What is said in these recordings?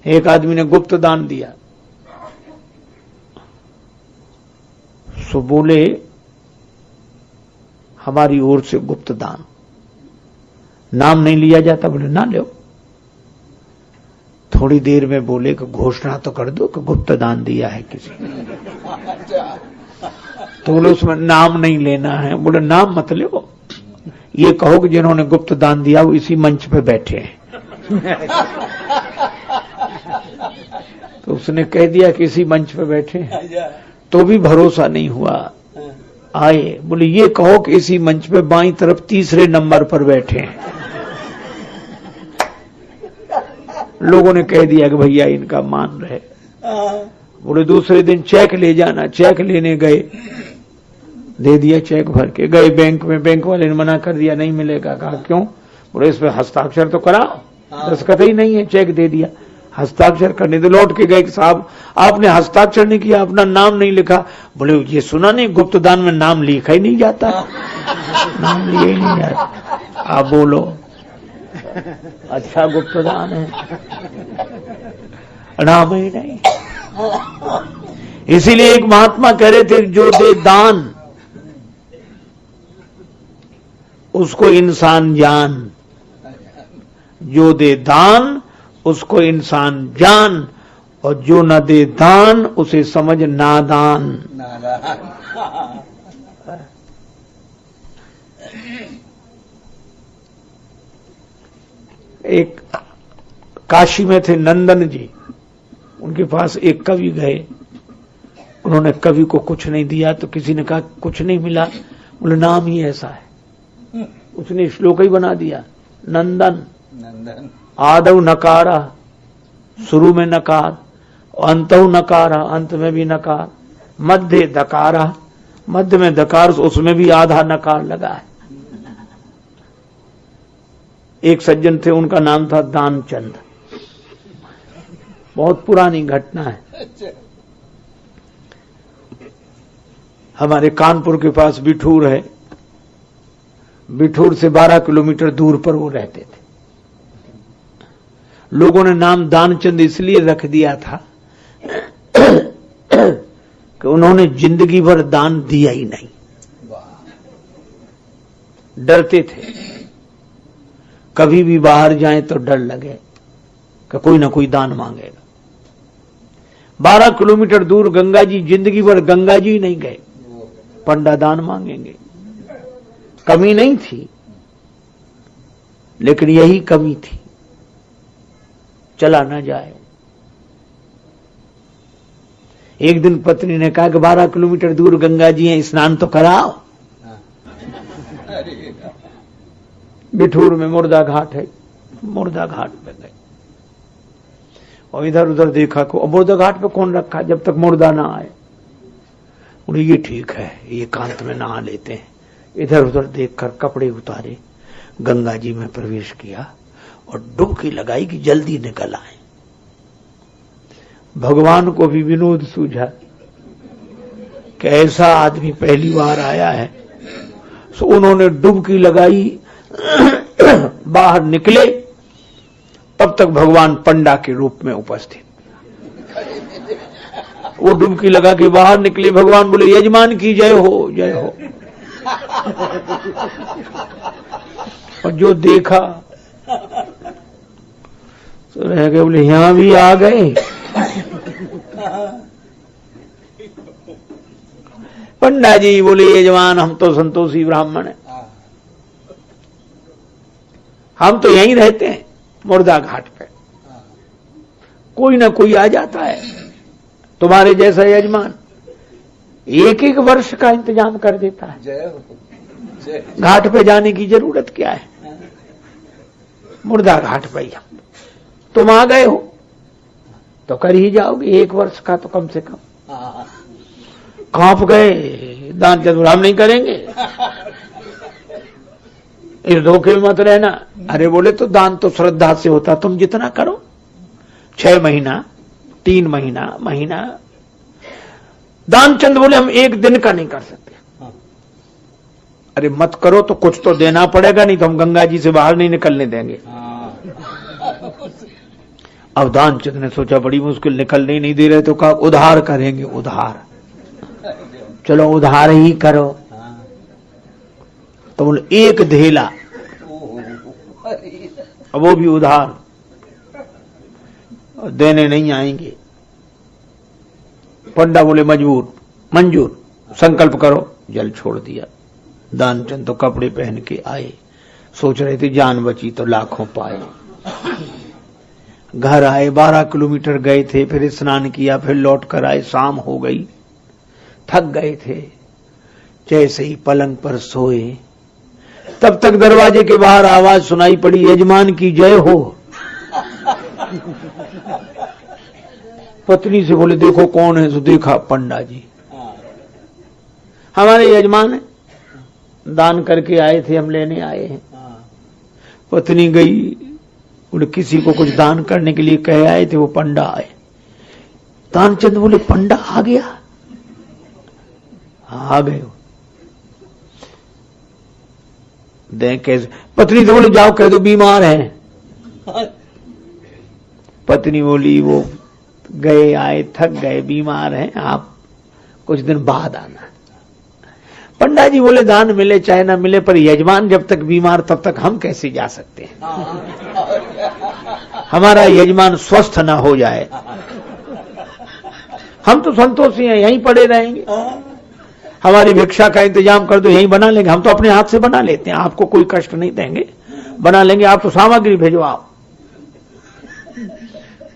एक आदमी ने गुप्त दान दिया, सो बोले हमारी ओर से गुप्त दान, नाम नहीं लिया जाता। बोले ना लो। थोड़ी देर में बोले कि घोषणा तो कर दो कि गुप्त दान दिया है किसी ने। तो बोले उसमें नाम नहीं लेना है। बोले नाम मत लो, ये कहो कि जिन्होंने गुप्त दान दिया वो इसी मंच पे बैठे हैं। तो उसने कह दिया कि इसी मंच पे बैठे हैं, तो भी भरोसा नहीं हुआ। आए, बोले ये कहो कि इसी मंच पे बाईं तरफ तीसरे नंबर पर बैठे हैं। लोगों ने कह दिया कि भैया इनका मान रहे। बोले दूसरे दिन चेक ले जाना। चेक लेने गए, दे दिया चेक भर के। गए बैंक में, बैंक वाले ने मना कर दिया, नहीं मिलेगा। कहा क्यों? बोले इस पे हस्ताक्षर तो कराओ। दस्तखत ही नहीं है, चेक दे दिया, हस्ताक्षर करने। तो लौट के गए कि साहब आपने हस्ताक्षर नहीं किया, अपना नाम नहीं लिखा। बोले ये सुना नहीं, गुप्त दान में नाम लिखा ही नहीं जाता। नाम लिया ही नहीं जाता। आप बोलो अच्छा गुप्त दान है, नाम ही नहीं। इसीलिए एक महात्मा कह रहे थे जो दे दान उसको इंसान जान, जो दे दान उसको इंसान जान, और जो न दे दान उसे समझ नादान। एक काशी में थे नंदन जी, उनके पास एक कवि गए। उन्होंने कवि को कुछ नहीं दिया, तो किसी ने कहा कुछ नहीं मिला। बोले नाम ही ऐसा है। उसने श्लोक ही बना दिया, नंदन आदौ नकारा, शुरू में नकार, अंतौ नकारा, अंत में भी नकार, मध्य दकारा, मध्य में दकार, उसमें भी आधा नकार लगा है। एक सज्जन थे, उनका नाम था दानचंद। बहुत पुरानी घटना है। हमारे कानपुर के पास बिठूर है, बिठूर से 12 किलोमीटर दूर पर वो रहते थे। लोगों ने नाम दानचंद इसलिए रख दिया था कि उन्होंने जिंदगी भर दान दिया ही नहीं, डरते थे। कभी भी बाहर जाएं तो डर लगे कि कोई ना कोई दान मांगेगा। 12 किलोमीटर दूर गंगा जी, जिंदगी भर गंगा जी नहीं गए, पंडा दान मांगेंगे। कमी नहीं थी, लेकिन यही कमी थी, चला ना जाए। एक दिन पत्नी ने कहा कि 12 किलोमीटर दूर गंगा जी हैं, स्नान तो कराओ। बिठूर में मुर्दा घाट है, मुर्दा घाट पे गए और इधर उधर देखा को मुर्दा घाट पे कौन रखा जब तक मुर्दा ना आए। बोले ये ठीक है, ये एकांत में नहा लेते हैं। इधर उधर देखकर कपड़े उतारे, गंगा जी में प्रवेश किया और डुबकी लगाई कि जल्दी निकल आए। भगवान को भी विनोद सूझा कि ऐसा आदमी पहली बार आया है। सो उन्होंने डुबकी लगाई, बाहर निकले, तब तक भगवान पंडा के रूप में उपस्थित। वो डुबकी लगा के बाहर निकले। भगवान बोले यजमान की जय हो, जय हो। और जो देखा तो रह गए, बोले यहां भी आ गए। पंडा जी बोले यजमान हम तो संतोषी ब्राह्मण हैं, हम तो यहीं रहते हैं मुर्दा घाट पे, कोई ना कोई आ जाता है तुम्हारे जैसा यजमान, एक एक वर्ष का इंतजाम कर देता है। घाट पे जाने की जरूरत क्या है, मुर्दा घाट पे ही तुम आ गए हो तो कर ही जाओगे, एक वर्ष का तो कम से कम। कांप गए, दान जरूर हम नहीं करेंगे, इस धोखे में मत रहना। अरे बोले तो दान तो श्रद्धा से होता, तुम जितना करो, 6 महीना 3 महीना महीना। दानचंद बोले हम एक दिन का नहीं कर सकते। अरे मत करो तो कुछ तो देना पड़ेगा, नहीं तो हम गंगा जी से बाहर नहीं निकलने देंगे। अब दानचंद ने सोचा बड़ी मुश्किल, निकलने नहीं दे रहे तो कहा उधार करेंगे, उधार, चलो उधार ही करो। तो बोले एक धेला, अब वो भी उधार, देने नहीं आएंगे। पंडा बोले मंजूर, संकल्प करो। जल छोड़ दिया। दानचंद तो कपड़े पहन के आए, सोच रहे थे जान बची तो लाखों पाए। घर आए, 12 किलोमीटर गए थे, फिर स्नान किया, फिर लौट कर आए, शाम हो गई, थक गए थे। जैसे ही पलंग पर सोए तब तक दरवाजे के बाहर आवाज सुनाई पड़ी, यजमान की जय हो। पत्नी से बोले देखो कौन है? तो देखा पंडा जी, हमारे यजमान है, दान करके आए थे, हम लेने आए हैं। पत्नी गई, बोले किसी को कुछ दान करने के लिए कह आए थे, वो पंडा आए। दानचंद बोले पंडा आ गया? आ गए। देख कैसे? पत्नी से बोले जाओ कह दो बीमार है। पत्नी बोली वो गए आए, थक गए, बीमार हैं, आप कुछ दिन बाद आना। पंडा जी बोले दान मिले चाहे ना मिले, पर यजमान जब तक बीमार तब तक हम कैसे जा सकते हैं? हमारा यजमान स्वस्थ ना हो जाए, हम तो संतोषी हैं, यहीं पड़े रहेंगे। हमारी भिक्षा का इंतजाम कर दो, यहीं बना लेंगे, हम तो अपने हाथ से बना लेते हैं, आपको कोई कष्ट नहीं देंगे, बना लेंगे, आप तो सामग्री भेजवाओ।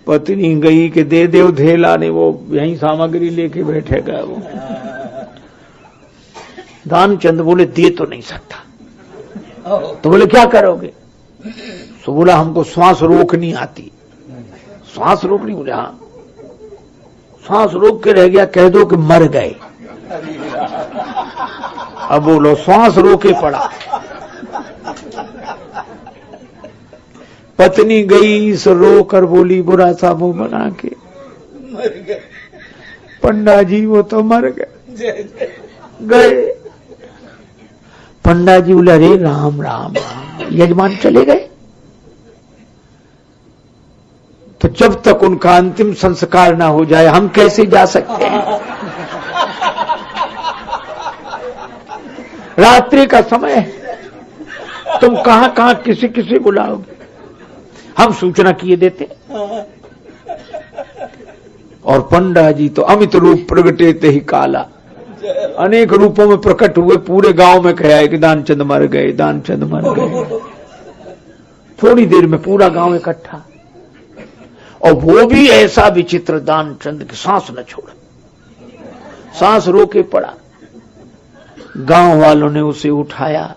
पत्नी गई कि दे देव धेला ने, वो यहीं सामग्री लेके बैठेगा। वो दानचंद बोले दे तो नहीं सकता। तो बोले क्या करोगे? तो बोला हमको श्वास रोकनी आती। श्वास रोकनी? बोले हाँ। श्वास रोक के रह गया, कह दो कि मर गए। अब बोलो श्वास रोके पड़ा। पत्नी गई, सो रो कर बोली बुरा सा मुंह बना के, मर गए पंडा जी, वो तो मर गए। पंडा जी बोले अरे राम राम राम, यजमान चले गए? तो जब तक उनका अंतिम संस्कार ना हो जाए हम कैसे जा सकते हैं? रात्रि का समय है, तुम कहां कहां किसी किसी बुलाओगे? हम सूचना किए देते। और पंडा जी तो अमित रूप प्रगटे ते ही काला, अनेक रूपों में प्रकट हुए, पूरे गांव में कहा कि दानचंद मर गए, दानचंद मर गए। थोड़ी देर में पूरा गांव इकट्ठा, और वो भी ऐसा विचित्र, दानचंद की सांस न छोड़ा, सांस रोके पड़ा। गांव वालों ने उसे उठाया,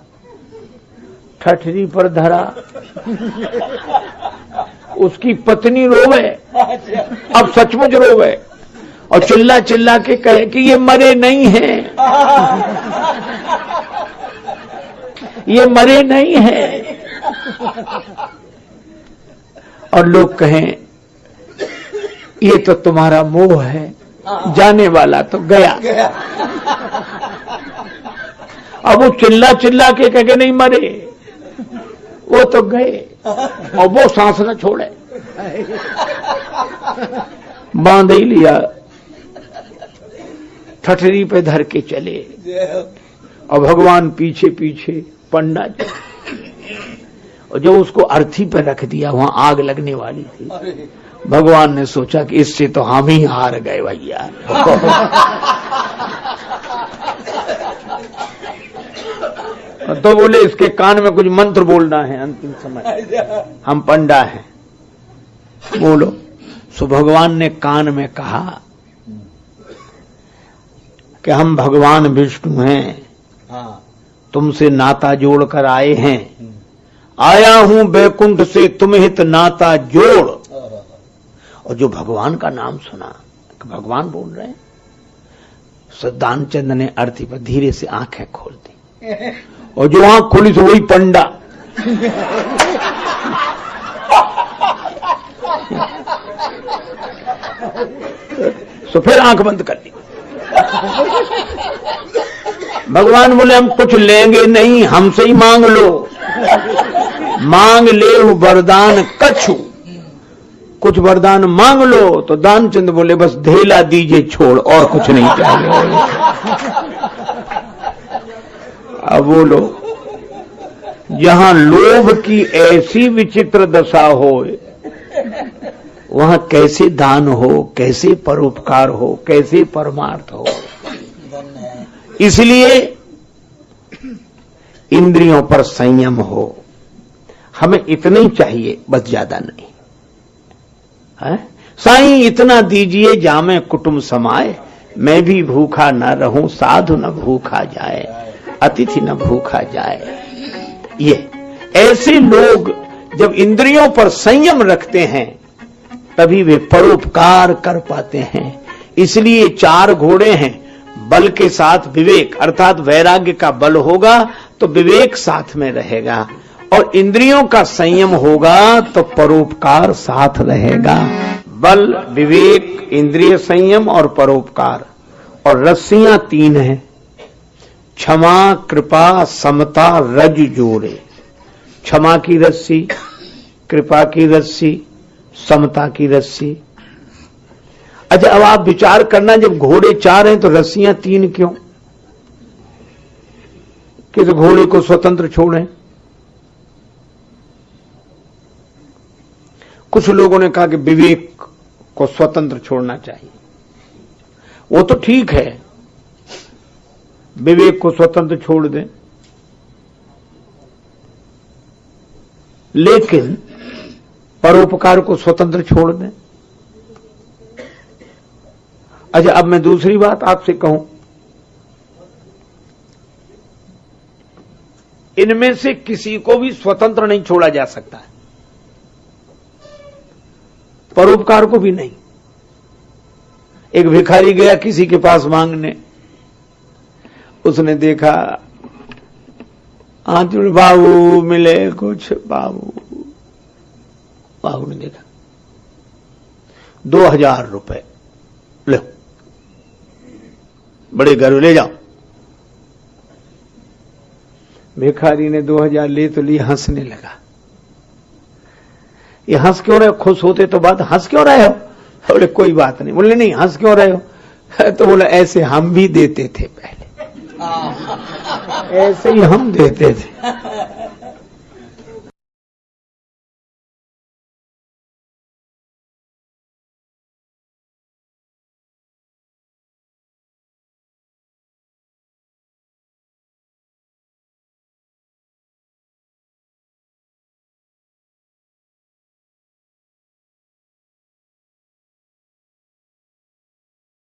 ठठरी पर धरा, उसकी पत्नी रोवे, अब सचमुच रोवे, और चिल्ला चिल्ला के कहे कि ये मरे नहीं हैं, ये मरे नहीं हैं। और लोग कहें ये तो तुम्हारा मोह है, जाने वाला तो गया। अब वो चिल्ला चिल्ला के कह के नहीं मरे, वो तो गए, और वो सांस न छोड़े, बांध ही लिया, ठठरी पे धर के चले, और भगवान पीछे पीछे, पंडा जी। और जब उसको अर्थी पे रख दिया, वहां आग लगने वाली थी, भगवान ने सोचा कि इससे तो हम ही हार गए भैया। तो बोले इसके कान में कुछ मंत्र बोलना है अंतिम समय, हम पंडा हैं, बोलो। सो भगवान ने कान में कहा कि हम भगवान विष्णु हैं, तुमसे नाता जोड़कर आए हैं, आया हूं बैकुंठ से तुम हित नाता जोड़। और जो भगवान का नाम सुना, भगवान बोल रहे हैं, सो दानचंद ने अर्थी पर धीरे से आंखें खोल दी, और जो आंख खोली तो वही पंडा। तो फिर आंख बंद कर ली। भगवान बोले हम कुछ लेंगे नहीं, हमसे ही मांग लो, मांग ले वरदान कछु, कुछ वरदान मांग लो। तो दानचंद बोले बस धेला दीजिए छोड़, और कुछ नहीं चाहिए। अब बोलो, जहां लोभ की ऐसी विचित्र दशा हो, वहां कैसे दान हो, कैसे परोपकार हो, कैसे परमार्थ हो। इसलिए इंद्रियों पर संयम हो। हमें इतना ही चाहिए, बस ज्यादा नहीं है। साईं इतना दीजिए जामे कुटुंब समाए, मैं भी भूखा न रहूं, साधु न भूखा जाए, अतिथि न भूखा जाए। ये ऐसे लोग जब इंद्रियों पर संयम रखते हैं तभी वे परोपकार कर पाते हैं। इसलिए 4 घोड़े हैं। बल के साथ विवेक, अर्थात वैराग्य का बल होगा तो विवेक साथ में रहेगा, और इंद्रियों का संयम होगा तो परोपकार साथ रहेगा। बल, विवेक, इंद्रिय संयम और परोपकार। और रस्सियां 3 हैं, क्षमा, कृपा, समता, रज जोड़े। क्षमा की रस्सी, कृपा की रस्सी, समता की रस्सी। अच्छा, अब आप विचार करना, जब घोड़े 4 हैं तो रस्सियां 3 क्यों? किस घोड़े को स्वतंत्र छोड़ें? कुछ लोगों ने कहा कि विवेक को स्वतंत्र छोड़ना चाहिए। वो तो ठीक है, विवेक को स्वतंत्र छोड़ दें, लेकिन परोपकार को स्वतंत्र छोड़ दें। अच्छा, अब मैं दूसरी बात आपसे कहूं, इनमें से किसी को भी स्वतंत्र नहीं छोड़ा जा सकता है, परोपकार को भी नहीं। एक भिखारी गया किसी के पास मांगने, उसने देखा, हाथ जोड़े, बाबू मिले कुछ, बाबू। बाबू ने देखा 2000 रुपए, लो बड़े घर ले जाओ। भिखारी ने 2000 ले तो लिए, हंसने लगा। ये हंस क्यों रहे हो? खुश होते तो बात, हंस क्यों रहे हो? बोले कोई बात नहीं। बोले नहीं, हंस क्यों रहे हो? तो बोले ऐसे हम भी देते थे पहले, ऐसे ही हम देते थे।